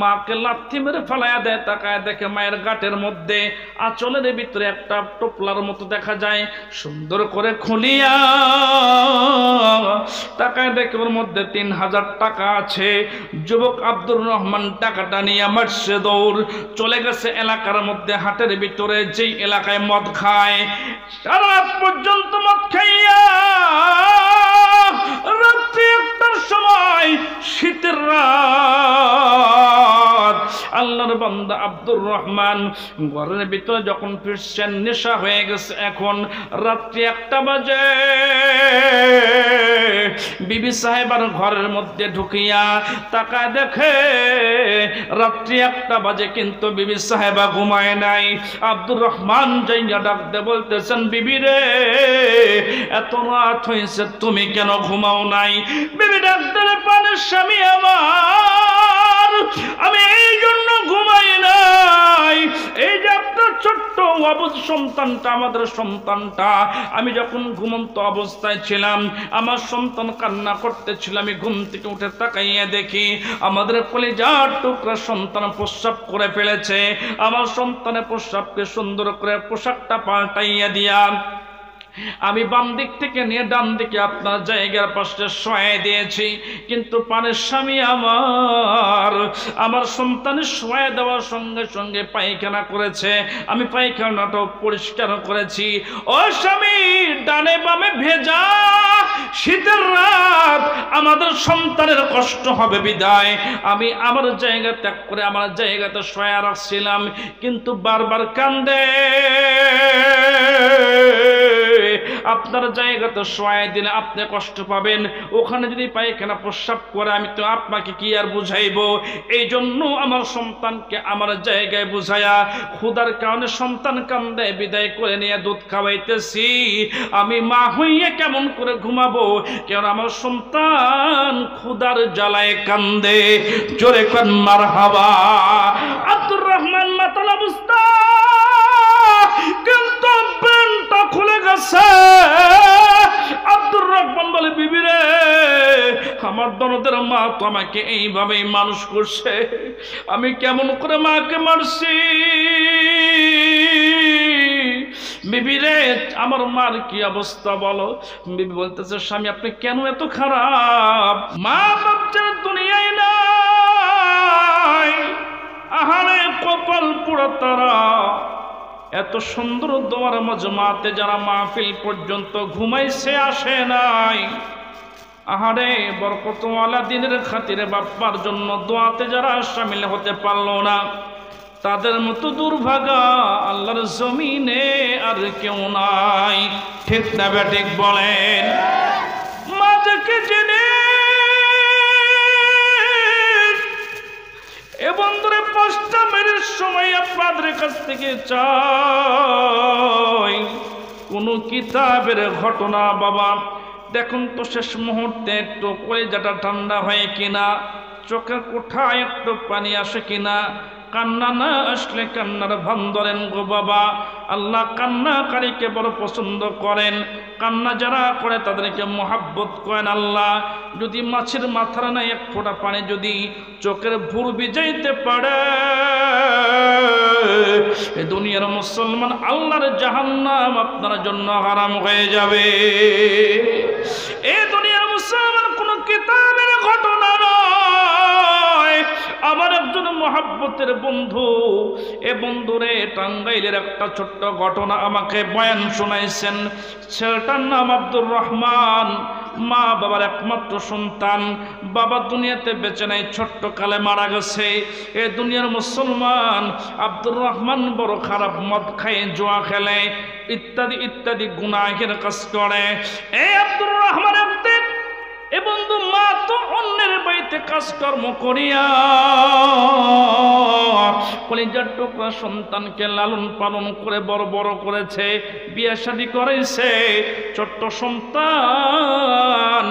মাকে লাথি মেরে ফেলাইয়া দেয়। তাকায় দেখে মায়ের গাটের মধ্যে আঁচলের ভিতরে একটা টোপলার মতো দেখা যায়। সুন্দর করে খুলিয়া তাকায় দেখে ওর মধ্যে 3000 টাকা আছে। যুবক আব্দুর রহমান টাকাটা নিয়ে মারছে দৌড়, চলে গেছে এলাকার মধ্যে হাটের ভিতরে, যেই এলাকায় মদ খায়, সারা রাত পর্যন্ত মদ খাইয়া রাত্রি 1টার সময়, শীতের রাত, আল্লাহর বান্দা আব্দুর রহমান ঘরের ভিতরে যখন ফিরছেন, নেশা হয়ে গেছে। এখন রাত্রি 1টা বাজে। বিবি সাহেবার ঘরের মধ্যে ঢুকিয়া তাকায় দেখে রাত্রি 1টা বাজে, কিন্তু বিবি সাহেবা ঘুমায় নাই। আব্দুর রহমান যাইয়া ডাকতে বলতেছেন, বিবি রে, এত রাত হয়েছে, তুমি কেন ঘুমাও নাই? বিবি ডাকতে, পানের স্বামী আমার, আমি এই জন্য ঘুমাই নাই, এই যে আপনার ছোট্ট অবুঝ সন্তানটা, আমাদের সন্তানটা, আমি যখন ঘুমন্ত অবস্থায় ছিলাম, আমার সন্তান কান্না করতেছিল। আমি ঘুম থেকে উঠে তাকাইয়া দেখি আমাদের কলিজার টুকরা সন্তান প্রস্রাব করে ফেলেছে। আমার সন্তানের প্রস্রাবকে সুন্দর করে পোশাকটা পাল্টাইয়া দিয়া আমি বাম দিক থেকে নিয়ে ডান দিকে আপনার জায়গার পাশে শোয়াই দিয়েছি। কিন্তু পানের স্বামী আমার সন্তানের শোয়াই দেওয়ার সঙ্গে সঙ্গে পায়খানা করেছে। আমি পায়খানাটাও পরিষ্কার করেছি। ও স্বামী, ডানে বামে ভেজা, শীতের রাত, আমাদের সন্তানের কষ্ট হবে বিদায় আমি আমার জায়গা ত্যাগ করে আমার জায়গাতে শোয়া রাখছিলাম, কিন্তু বারবার কান্দে। আপনার জায়গাতে শোয়াই দিলে আপনি কষ্ট পাবেন, ওখানে যদি পায়খানা প্রস্রাব করে আমি তো আপনাকে কি আর বুঝাইব। এই জন্য আমার সন্তানকে আমার জায়গায় বুঝাইয়া ক্ষুধার কারণে সন্তান কান্দে বিদায় করে নিয়ে দুধ খাওয়াইতেছি। আমি মা হইয়া কেমন করে ঘুমাবো, কারণ আমার সন্তান ক্ষুধার জ্বালায় কান্দে। জোরে কোন মারহাবা। আব্দুর রহমান মাতাল অবস্থা, কিন্তু প্যান্টটা খুলে গেছে। আব্দুর রহমান বলে, বিবি রে, আমার দরদের মা তো আমাকে এইভাবেই মানুষ করছে, আমি কেমন করে মাকে মারছি। বিবি রে, আমার মার কি অবস্থা বলো। বিবি বলতেছে, স্বামী আপনি কেন এত খারাপ? মা বাচ্চার দুনিয়ায় নাই, আহারে কপাল পোড়া তারা। এত সুন্দর দোয়ার মজমাতে যারা মাহফিল পর্যন্ত ঘুমাইছে আসে নাই, আহারে বরকতওয়ালা দিনের খাতিরে বাপ্পার জন্য দোয়াতে যারা শামিল হতে পারলো না, তাদের মতো দুর্ভাগা আল্লাহর জমিনে আর কেউ নাই। ঠিক না বেঠিক বলেন? মাঝকে জেনে এ বন্ধুরে 5টা মিনিট সময় আপনাদের কাছ থেকে চাই কোন কিতাবের ঘটনা। বাবা দেখুন তো শেষ মুহূর্তে একটু কলিজাটা ঠান্ডা হয় কিনা, চোখের কোঠায় একটু পানি আসে কিনা। কান্না না আসলে কান্নার ভান ধরেন গো বাবা। আল্লাহ কান্নাকারীকে বড় পছন্দ করেন, কান্না যারা করে তাদেরকে মহাব্বত করেন আল্লাহ। যদি মাছের মাথার নাই এক ফোঁটা পানি যদি চোখের ভুল ভিজাইতে পারে, এ দুনিয়ার মুসলমান আল্লাহর জাহান্নাম আপনার জন্য হারাম হয়ে যাবে। এ দুনিয়ার মুসলমান কোন কিতাবের ঘটনা নয়, আমার একজন মহাব্বতের বন্ধু, এ বন্ধুরে টাঙ্গাইলের একটা ছোট্ট ঘটনা আমাকে বয়ান শোনাইছেন। ছেলেটার নাম আব্দুর রহমান, মা বাবার একমাত্র সন্তান। বাবা দুনিয়াতে বেঁচে নাই, ছোট্ট কালে মারা গেছে। এ দুনিয়ার মুসলমান আব্দুর রহমান বড় খারাপ, মদ খায়, জুয়া খেলে, ইত্যাদি ইত্যাদি গুনাহের কাজ করে। এই আব্দুর রহমান একদিন, এ বন্ধু মা তো অন্যের বাড়িতে কাজকর্ম করিয়া কলিজার টুকরা সন্তানকে লালন পালন করে বড় বড় করেছে, বিয়ে শাদী করেছে। ছোট্ট সন্তান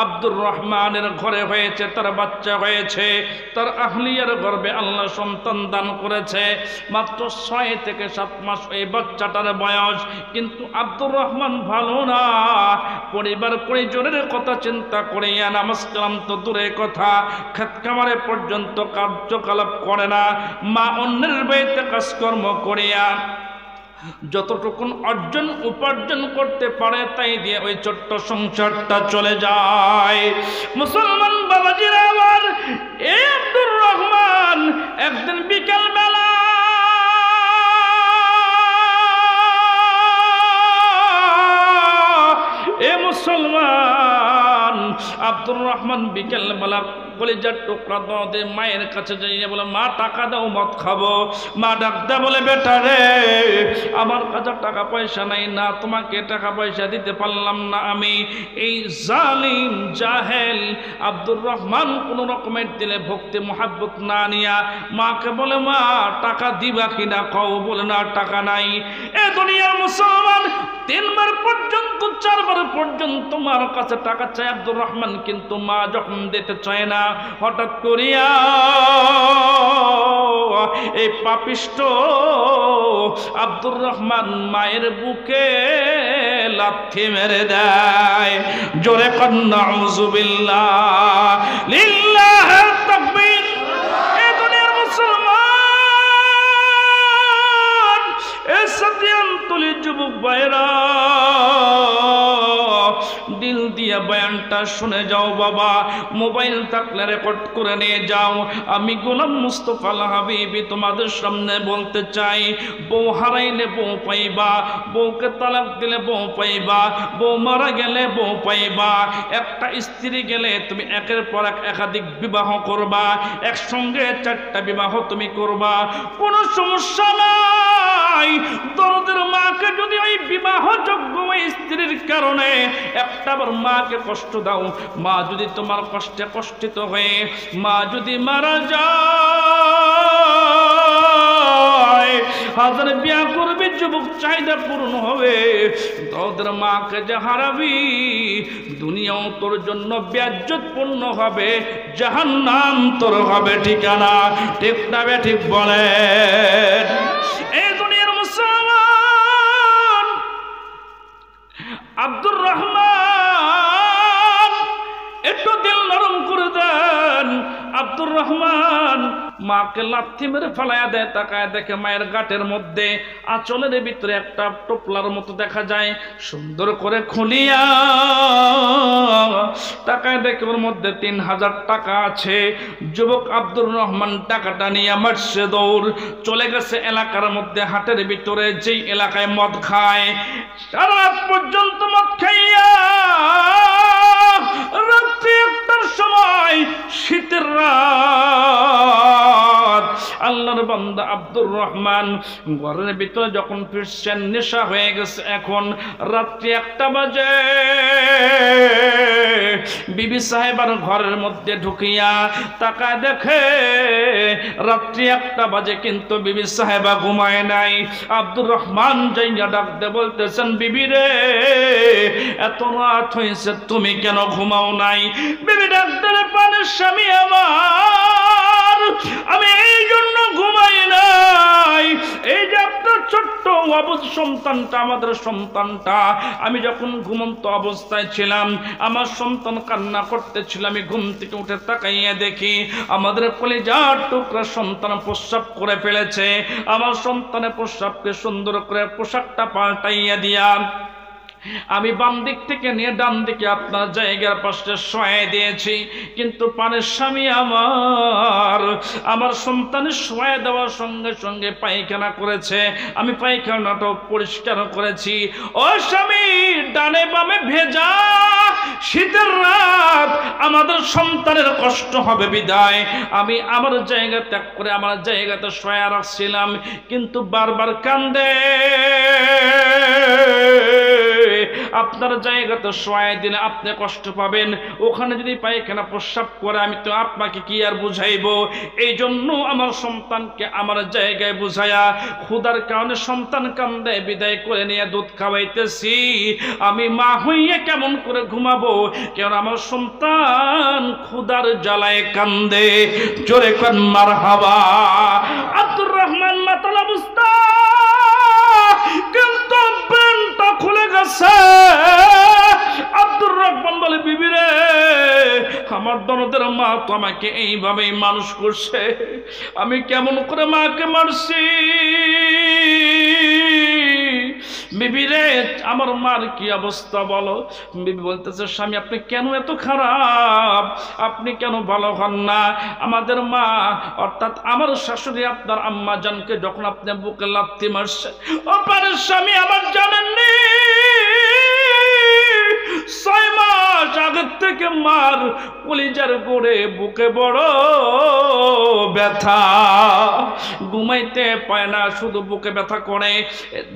আব্দুর রহমানের ঘরে হয়েছে, তার বাচ্চা হয়েছে, তার আহলিয়ার গর্ভে আল্লাহ সন্তান দান করেছে। মাত্র 6 থেকে 7 মাস এই বাচ্চাটার বয়স, কিন্তু আব্দুর রহমান ভালো না। পরিবার পরিজনের কথা চিন্তা করিয়া নামাজ কালাম তো দূরের কথা, খেত খামারে পর্যন্ত কার্যকলাপ করে না। মা অন্যের বাড়িতে কাজকর্ম করিয়া যতটুকুন উপার্জন করতে পারে তাই দিয়ে ওই ছোট্ট সংসারটা চলে যায়। মুসলমান বাবাজিরা আমার, এই আব্দুর রহমান একদিন বিকাল বেলা মুসলমান আব্দুর রহমান বিকেল বেলা কলিজার টুকরা দে মায়ের কাছে যাইয়া বলে, মা টাকা দাও, মদ খাবো। মা ডাকতে বলে, বেটা রে, আমার কাছে টাকা পয়সা নাই, না তোমাকে টাকা পয়সা দিতে পারলাম না আমি। এই জালিম জাহেল আব্দুর রহমান কোন রকমের দিলে ভক্তি মোহাব্বত না নিয়া মাকে বলে, মা টাকা দিবা কিনা কও। বলে, না টাকা নাই। এ দুনিয়ার মুসলমান 3 বার পর্যন্ত 4 বার পর্যন্ত তোমার কাছে টাকা চায় আব্দুর রহমান, কিন্তু মা যখন দিতে চায় না, হঠাৎ করিয়া এই পাপিষ্ট আব্দুর রহমান মায়ের বুকে লাথি মেরে দেয়। জোরে কন্না নাউযুবিল্লাহ, লিল্লাহি তাকবীর। এই দুনিয়ার মুসলমান, এ সতিয়ান্তলি যুবক ভাইরা, দিল দিয়ে বয়ানটা শুনে যাও বাবা। মোবাইল থাকলে রেকর্ড করে নিয়ে যাও। আমি গোলাম মুস্তাফা আল হাবিবি তোমাদের সামনে বলতে চাই, বউ হারাইলে বউ পাইবা, বউকে তালাক দিলে বউ পাইবা, বউ মারা গেলে বউ পাইবা। একটা স্ত্রী গেলে তুমি একের পর এক একাধিক বিবাহ করবা, একসঙ্গে 4টা বিবাহ তুমি করবা, কোনো সমস্যা নাই। দরদের মাকে যদি ওই বিবাহযোগ্য ওই স্ত্রীর কারণে একটাবার মাকে কষ্ট দাও, মা যদি তোমার কষ্টে কষ্টিত হয়ে মা যদি মারা যায়, হাজার বিয়া করবে, যুবক চাহিদা পূরণ হবে, তোদের মাকে যে হারাবি দুনিয়াও তোর জন্য বেজ্জতপূর্ণ হবে, জাহান্নাম তোর হবে ঠিকানা। ঠিক না ঠিক বলেন? এই দুনিয়ার মুসলমান আব্দুর রহমান একটু দিল নরম করে দেন। আব্দুর রহমান মাকে লাথি মেরে ফেলাইয়া দেয়। তাকায় দেখে মায়ের গাটের মধ্যে আঁচলের ভিতরে একটা টোপলার মতো দেখা যায়, সুন্দর করে খুলিয়া তাকায় দেখে ওর মধ্যে 3000 টাকা আছে। যুবক আব্দুর রহমান টাকাটা নিয়ে মারছে দৌড়, চলে গেছে এলাকার মধ্যে, হাটের ভিতরে যেই এলাকায় মদ খায়, সারা রাত পর্যন্ত মদ খাইয়া রাত্রি 1টার সময়, শীতের রাত, আল্লাহর বান্দা আব্দুর রহমান ঘরের ভিতরে যখন ফিরছেন, নেশা হয়ে গেছে। এখন রাত্রি 1টা বাজে। বিবি সাহেবার ঘরের মধ্যে ঢুকিয়া তাকায় দেখে রাত্রি 1টা বাজে, কিন্তু বিবি সাহেবা ঘুমায় নাই। আব্দুর রহমান যাইয়া ডাকতে বলতেছেন, বিবি রে, এত রাত হয়েছে, তুমি কেন ঘুমাও নাই? বিবি ডাকতে, পানের স্বামী আমার, আমি এই জন্য ঘুমাই নাই, এই যে আপনার ছোট্ট অবুঝ সন্তানটা, আমাদের সন্তানটা, আমি যখন ঘুমন্ত অবস্থায় ছিলাম, আমার সন্তান কান্না করতেছিল। আমি ঘুম থেকে উঠে তাকাইয়া দেখি আমাদের কলিজার টুকরা সন্তান প্রস্রাব করে ফেলেছে। আমার সন্তানের প্রস্রাবকে সুন্দর করে পোশাকটা পাল্টাইয়া দিয়া আমি বাম দিক থেকে নিয়ে ডান দিকে আপনার জায়গার পাশে শোয়া দিয়েছি, কিন্তু পানের স্বামী আমার সন্তানের শোয়া দেওয়ার সঙ্গে সঙ্গে পায়খানা করেছে। আমি পায়খানাটাও পরিষ্কার করেছি। ও স্বামী, ডানে বামে ভেজা শীতের রাত, আমাদের সন্তানের কষ্ট হবে বিদায় আমি আমার জায়গা ত্যাগ করে আমার জায়গাতে শোয়া রাখছিলাম, কিন্তু বারবার কান্দে। আপনার জায়গাতে শোয়াই দিলে আপনি কষ্ট পাবেন, ওখানে যদি পায়খানা প্রস্রাব করে আমি তো আপনাকে কি আর বুঝাইবো। এই জন্য আমার সন্তানকে আমার জায়গায় বুঝায়া ক্ষুধার কারণে সন্তান কান্দে বিদায় করে নিয়ে দুধ খাওয়াইতেছি। আমি মা হইয়া কেমন করে ঘুমাবো, কেন আমার সন্তান ক্ষুধার জ্বালায় কান্দে। জোরে কোন মারহাবা। আব্দুর রহমান মাতাল অবস্থা, কিন্তু প্যান্টটা খুলে গেছে। আব্দুর রহমান বলে, বিবি রে, আমার দরদের মা তো আমাকে এইভাবেই মানুষ করছে, আমি কেমন করে মাকে মারছি। বিবি রে, আমার মার কি অবস্থা বলো। বিবি বলতেছে, স্বামী আপনি কেন এত খারাপ, আপনি কেন ভালো হন না। আমাদের মা অর্থাৎ আমার শাশুড়ি আপনার আম্মা জানকে যখন আপনি বুকে লাথি মারছে, ও পারে স্বামী আমার জানেননি, 6 মাস আগের থেকে মার কলিজার গোড়ে বুকে বড় ব্যথা, ঘুমাইতে পায় না, শুধু বুকে ব্যথা করে,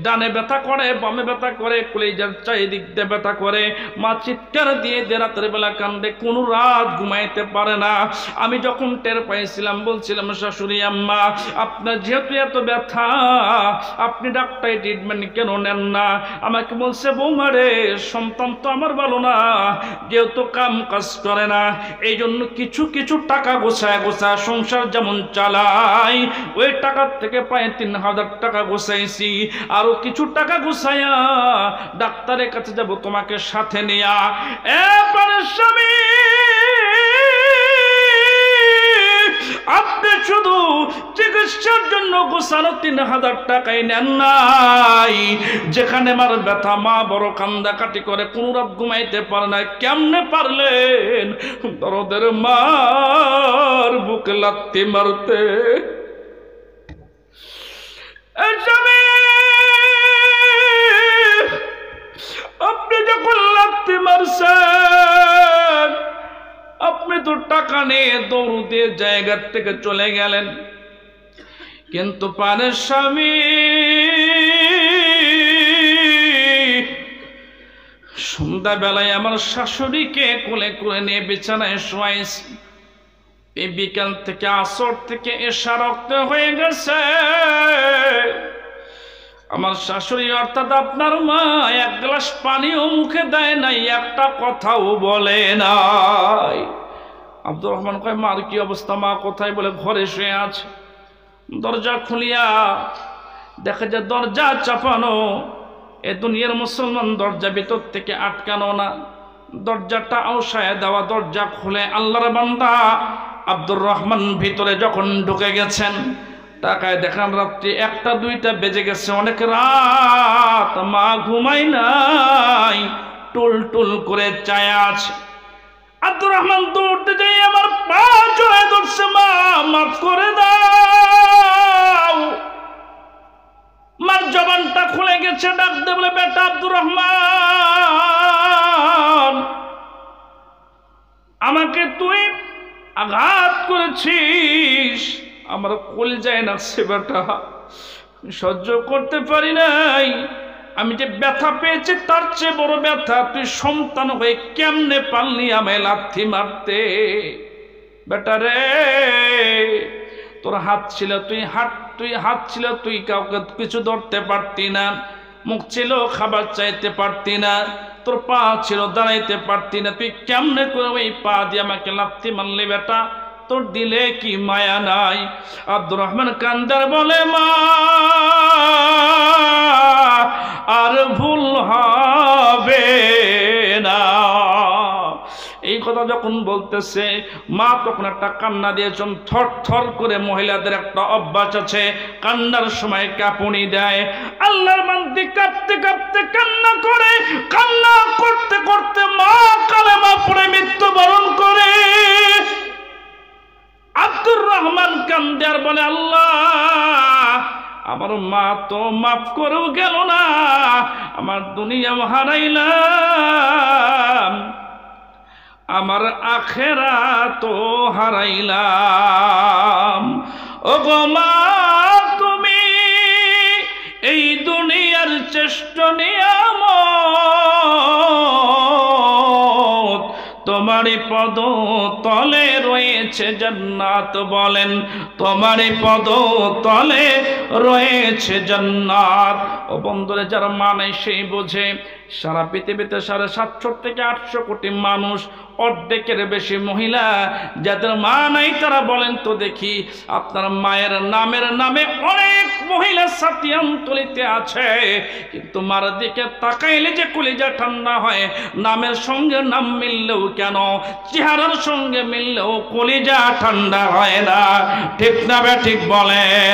ডানে ব্যথা করে, বামে ব্যথা করে, কলিজার চারিদিক দিয়ে ব্যথা করে। মা চিৎকার দিয়ে রাতের বেলা কান্দে, কোন রাত ঘুমাইতে পারে না। আমি যখন টের পাইছিলাম বলছিলাম, শাশুড়ি আম্মা আপনার যেহেতু এত ব্যথা, আপনি ডাক্তারি ট্রিটমেন্ট কেন নেন না। আমাকে বলছে, বৌমা রে, সন্তান তো আমার ভালো না, যেহেতু কাম কাজ করে না, এই জন্য কিছু কিছু টাকা গোছায় গোছায় সংসার যেমন চালাই, ওই টাকার থেকে প্রায় 3000 টাকা গোছাইছি, আরো কিছু টাকা গোছাইয়া ডাক্তারের কাছে যাব তোমাকে সাথে নিয়া। এবারে স্বামী আপনি শুধু চিকিৎসার জন্য গোছানো 3000 টাকাই নেন নাই, যেখানে আমার ব্যথা, মা বড় কান্দাকাটি করে, কোন রাত ঘুমাইতে পারে না। কেমনে পারলেন দরদের মার বুকে লাথি মারতে। আপনি যখন লাথি মারছেন, আপনি তো টাকা নিয়ে দৌড় দিয়ে জায়গার থেকে চলে গেলেন, কিন্তু পানের স্বামী সন্ধ্যাবেলায় আমার শাশুড়িকে কোলে করে নিয়ে বিছানায় শোয়াইছি। এই বিকাল থেকে আসর থেকে এশা রক্ত হয়ে গেছে। আমার শাশুড়ি অর্থাৎ আপনার মা 1 গ্লাস পানিও মুখে দেয় নাই, একটা কথাও বলে নাই। আব্দুর রহমান কয়, মার কি অবস্থা, মা কোথায়? বলে ঘরে শুয়ে আছে। দরজা খুলিয়া দেখে যে দরজা চাপানো। এ দুনিয়ার মুসলমান দরজা ভিতর থেকে আটকানো না, দরজাটা আউসায় দেওয়া। দরজা খুলে আল্লাহর বান্দা আব্দুর রহমান ভিতরে যখন ঢুকে গেছেন, টাকায় দেখান রাত্রি 1টা-2টা বেজে গেছে, অনেক রাত। মা ঘুমাই নাই, টুল টুল করে চায়া আছে। আব্দুর রহমান দৌড়তে যাই আমার পা জড়ায় ধরছে, মা মাফ করে দাও। মার জবানটা খুলে গেছে, ডাক দে বলে, বেটা আব্দুর রহমান, আমাকে তুই আঘাত করেছিস, আমার কলিজায় নাচছে বেটা, সহ্য করতে পারি নাই। আমি যে ব্যথা পেয়েছি তার চেয়ে বড় ব্যথা, তুই সন্তান হয়ে কেমনে পারলি আমায় লাথি মারতে। বেটা রে, তোর হাত ছিল, তুই হাত ছিল, তুই কাউকে কিছু ধরতে পারতি না, মুখ ছিল খাবার চাইতে পারতি না, তোর পা ছিল দাঁড়াইতে পারতি না, তুই কেমনে করে ওই পা দিয়ে আমাকে লাথি মারলি বেটা, তোর দিলে কি মায়া নাই? আব্দুর রহমান কান্দার বলে, মা আর ভুল হবে না। এই কথা যখন বলতেছে, মা তখন একটা কান্না দিয়েছেন। থর থর করে মহিলাদের একটা অভ্যাস আছে, কান্নার সময় কাঁপুনি দেয়। আল্লাহর বান্দা কাঁপতে কাঁপতে কান্না করে, কান্না করতে করতে মা কালেমা পড়ে মৃত্যুবরণ করে। আব্দুর রহমান কান্দে আর বলে, আল্লাহ আমার মা তো মাফ করেও গেল না, আমার দুনিয়া হারাইলাম, আমার আখেরাতও হারাইলাম। ও গো মা, তুমি এই দুনিয়ার শ্রেষ্ঠ নিয়ামত, তোমারই পদ তলে রয়েছে জান্নাত, বলেন তোমারই পদ তলে রয়েছে জান্নাত। ও বন্ধুরে, যারা মানে সেই বোঝে। সারা পৃথিবীতে 750 থেকে 800 কোটি মানুষ, অর্ধেকের বেশি মহিলা যাদের মা নাই, তারা বলেন তো দেখি আপনার মায়ের নামের নামে অনেক মহিলা সাতিয়ান্তলিতে আছে, কিন্তু মার দিকে তাকাইলে যে কলিজা ঠান্ডা হয়। নামের সঙ্গে নাম মিললেও কেন, চেহারার সঙ্গে মিললেও কলিজা ঠান্ডা হয় না। ঠিক না বে ঠিক বলেন?